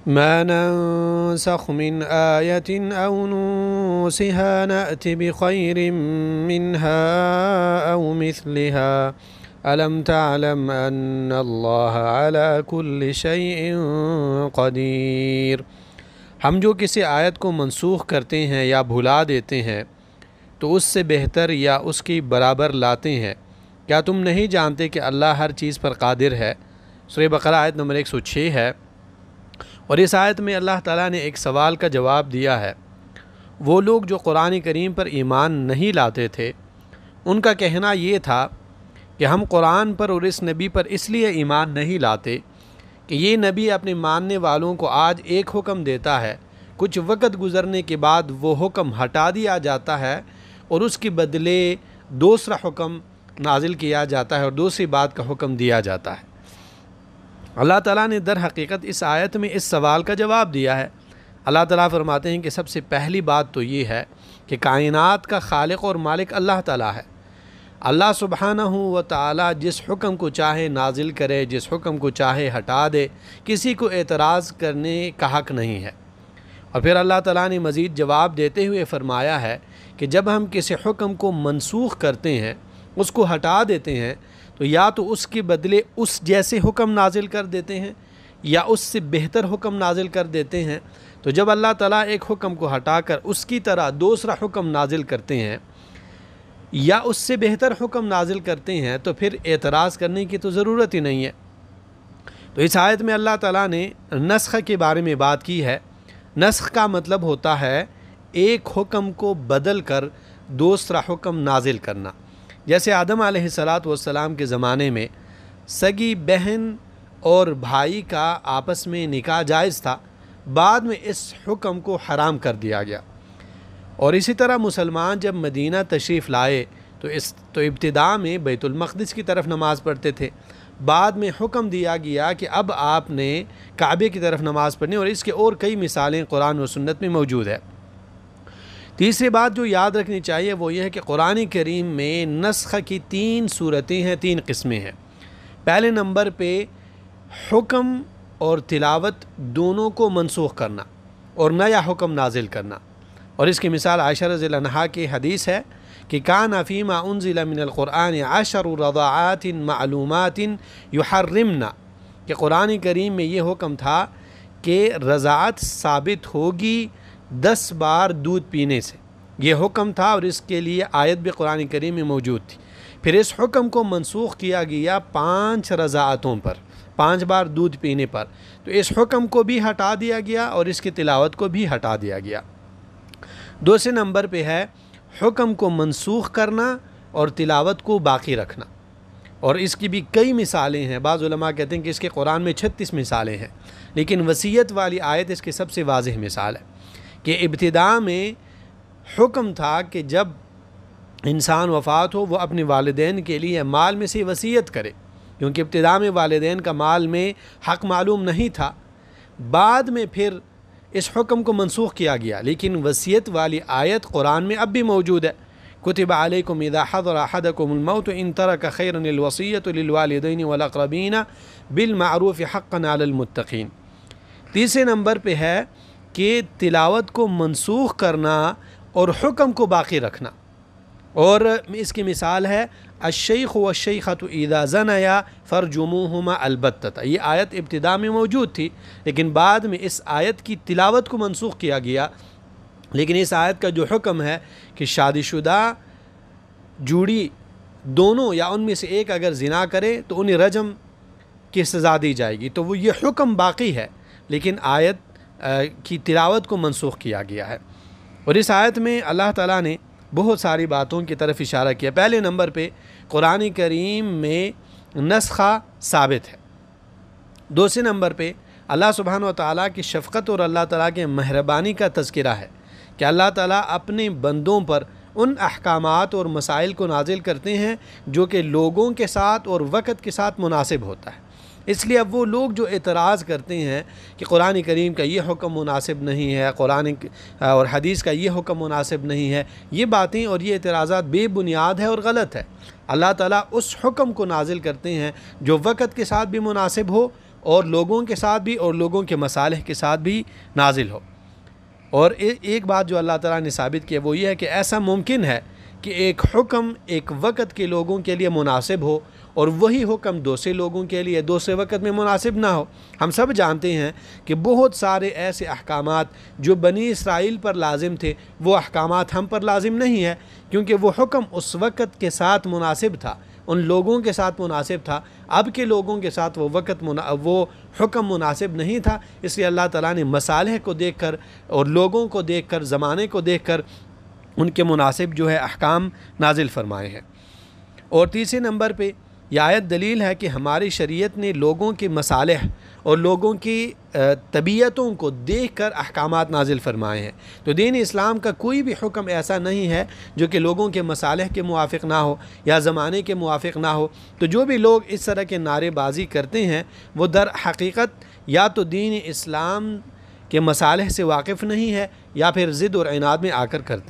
ما ننسخ من آية أو ننسها نأت بخير منها أو مثلها ألم تعلم أن الله على كل شيء قدير۔ ہم جو کسی آیت کو منسوخ کرتے ہیں یا بھلا دیتے ہیں تو اس سے بہتر یا اس کی برابر لاتے ہیں۔ کیا تم نہیں جانتے کہ اللہ ہر چیز پر قادر ہے؟ سورہ بقرہ آیت نمبر 106 ہے۔ اور اس آیت میں اللہ تعالیٰ نے ایک سوال کا جواب دیا ہے۔ وہ لوگ جو قرآن کریم پر ایمان نہیں لاتے تھے، ان کا کہنا یہ تھا کہ ہم قرآن پر اور اس نبی پر اس لیے ایمان نہیں لاتے کہ یہ نبی اپنے ماننے والوں کو آج ایک حکم دیتا ہے، کچھ وقت گزرنے کے بعد وہ حکم ہٹا دیا جاتا ہے اور اس کے بدلے دوسرا حکم نازل کیا جاتا ہے اور دوسری بات کا حکم دیا جاتا ہے۔ اللہ تعالیٰ نے در حقیقت اس آیت میں اس سوال کا جواب دیا ہے۔ اللہ تعالیٰ فرماتے ہیں کہ سب سے پہلی بات تو یہ ہے کہ کائنات کا خالق اور مالک اللہ تعالیٰ ہے۔ اللہ سبحانہ و تعالیٰ جس حکم کو چاہے نازل کرے، جس حکم کو چاہے ہٹا دے، کسی کو اعتراض کرنے کا حق نہیں ہے۔ اور پھر اللہ تعالیٰ نے مزید جواب دیتے ہوئے فرمایا ہے کہ جب ہم کسی حکم کو منسوخ کرتے ہیں، اس کو ہٹا دیتے ہیں، تو یا تو اس کے بدلے اس جیسے حکم نازل کر دیتے ہیں یا اس سے بہتر حکم نازل کر دیتے ہیں۔ تو جب اللہ تعالیٰ ایک حکم کو ہٹا کر اس کی طرح دوسرا حکم نازل کرتے ہیں یا اس سے بہتر حکم نازل کرتے ہیں تو پھر اعتراض کرنے کی تو ضرورت ہی نہیں ہے۔ تو اس آیت میں اللہ تعالیٰ نے نسخ کے بارے میں بات کی ہے۔ نسخ کا مطلب ہوتا ہے ایک حکم کو بدل کر دوسرا حکم نازل کرنا۔ جیسے آدم علیہ السلام کے زمانے میں سگی بہن اور بھائی کا آپس میں نکاح جائز تھا، بعد میں اس حکم کو حرام کر دیا گیا۔ اور اسی طرح مسلمان جب مدینہ تشریف لائے تو ابتداء میں بیت المقدس کی طرف نماز پڑھتے تھے، بعد میں حکم دیا گیا کہ اب آپ نے کعبے کی طرف نماز پڑھنی، اور اس کے اور کئی مثالیں قرآن و سنت میں موجود ہے۔ تیسری بات جو یاد رکھنی چاہیے وہ یہ ہے کہ قرآن کریم میں نسخ کی 3 صورتیں ہیں، 3 قسمیں ہیں۔ پہلے نمبر پہ حکم اور تلاوت دونوں کو منسوخ کرنا اور نیا حکم نازل کرنا، اور اس کی مثال عائشہ رضی اللہ عنہا کی حدیث ہے کہ کان فیما انزل من القرآن 10 رضاعات معلومات یحرمنا، کہ قرآن کریم میں یہ حکم تھا کہ رضاعت ثابت ہوگی 10 بار دودھ پینے سے، یہ حکم تھا، اور اس کے لیے آیت بھی قرآن کریم میں موجود تھی۔ پھر اس حکم کو منسوخ کیا گیا 5 رضاعتوں پر، 5 بار دودھ پینے پر، تو اس حکم کو بھی ہٹا دیا گیا اور اس کی تلاوت کو بھی ہٹا دیا گیا۔ دوسرے نمبر پہ ہے حکم کو منسوخ کرنا اور تلاوت کو باقی رکھنا، اور اس کی بھی کئی مثالیں ہیں۔ بعض علماء کہتے ہیں کہ اس کے قرآن میں 36 مثالیں ہیں، لیکن وصیت والی آیت اس کی سب سے واضح مثال ہے کہ ابتداء میں حکم تھا کہ جب انسان وفات ہو وہ اپنے والدین کے لیے مال میں سے وصیت کرے، کیونکہ ابتداء میں والدین کا مال میں حق معلوم نہیں تھا۔ بعد میں پھر اس حکم کو منسوخ کیا گیا، لیکن وصیت والی آیت قرآن میں اب بھی موجود ہے۔ کتب علیکم اذا حضر احدکم الموت ان ترک خیرا الوصیۃ للوالدین والاقربین بالمعروف حقا علی المتقین۔ تیسرے نمبر پہ ہے کہ تلاوت کو منسوخ کرنا اور حکم کو باقی رکھنا، اور اس کی مثال ہے الشیخ والشیخۃ اذا زنیا فرجموہما البتۃ۔ یہ آیت ابتداء میں موجود تھی، لیکن بعد میں اس آیت کی تلاوت کو منسوخ کیا گیا، لیکن اس آیت کا جو حکم ہے کہ شادی شدہ جوڑی دونوں یا ان میں سے ایک اگر زنا کرے تو انہیں رجم کی سزا دی جائے گی، تو وہ یہ حکم باقی ہے، لیکن آیت کی تلاوت کو منسوخ کیا گیا ہے۔ اور اس آیت میں اللہ تعالیٰ نے بہت ساری باتوں کی طرف اشارہ کیا۔ پہلے نمبر پہ قرآن کریم میں نسخ ثابت ہے۔ دوسرے نمبر پہ اللہ سبحانہ و تعالیٰ کی شفقت اور اللہ تعالیٰ کے مہربانی کا تذکرہ ہے کہ اللہ تعالیٰ اپنے بندوں پر ان احکامات اور مسائل کو نازل کرتے ہیں جو کہ لوگوں کے ساتھ اور وقت کے ساتھ مناسب ہوتا ہے۔ اس لیے اب وہ لوگ جو اعتراض کرتے ہیں کہ قرآن کریم کا یہ حکم مناسب نہیں ہے، قرآن اور حدیث کا یہ حکم مناسب نہیں ہے، یہ باتیں اور یہ اعتراضات بے بنیاد ہے اور غلط ہے۔ اللہ تعالیٰ اس حکم کو نازل کرتے ہیں جو وقت کے ساتھ بھی مناسب ہو اور لوگوں کے ساتھ بھی اور لوگوں کے مصالح کے ساتھ بھی نازل ہو۔ اور ایک بات جو اللہ تعالیٰ نے ثابت کی وہ یہ ہے کہ ایسا ممکن ہے کہ ایک حکم ایک وقت کے لوگوں کے لیے مناسب ہو اور وہی حکم دوسرے لوگوں کے لیے دوسرے وقت میں مناسب نہ ہو۔ ہم سب جانتے ہیں کہ بہت سارے ایسے احکامات جو بنی اسرائیل پر لازم تھے وہ احکامات ہم پر لازم نہیں ہے، کیونکہ وہ حکم اس وقت کے ساتھ مناسب تھا، ان لوگوں کے ساتھ مناسب تھا۔ اب کے لوگوں کے ساتھ وہ حکم مناسب نہیں تھا، اس لیے اللہ تعالیٰ نے مصالح کو دیکھ کر اور لوگوں کو دیکھ کر زمانے کو دیکھ کر ان کے مناسب جو ہے احکام نازل فرمائے ہیں۔ اور تیسرے نمبر پہ یہ آیت دلیل ہے کہ ہماری شریعت نے لوگوں کے مصالح اور لوگوں کی طبیعتوں کو دیکھ کر احکامات نازل فرمائے ہیں۔ تو دین اسلام کا کوئی بھی حکم ایسا نہیں ہے جو کہ لوگوں کے مصالح کے موافق نہ ہو یا زمانے کے موافق نہ ہو۔ تو جو بھی لوگ اس طرح کے نعرے بازی کرتے ہیں وہ در حقیقت یا تو دین اسلام کے مصالح سے واقف نہیں ہے یا پھر ضد اور عناد میں آ کر کرتے ہیں۔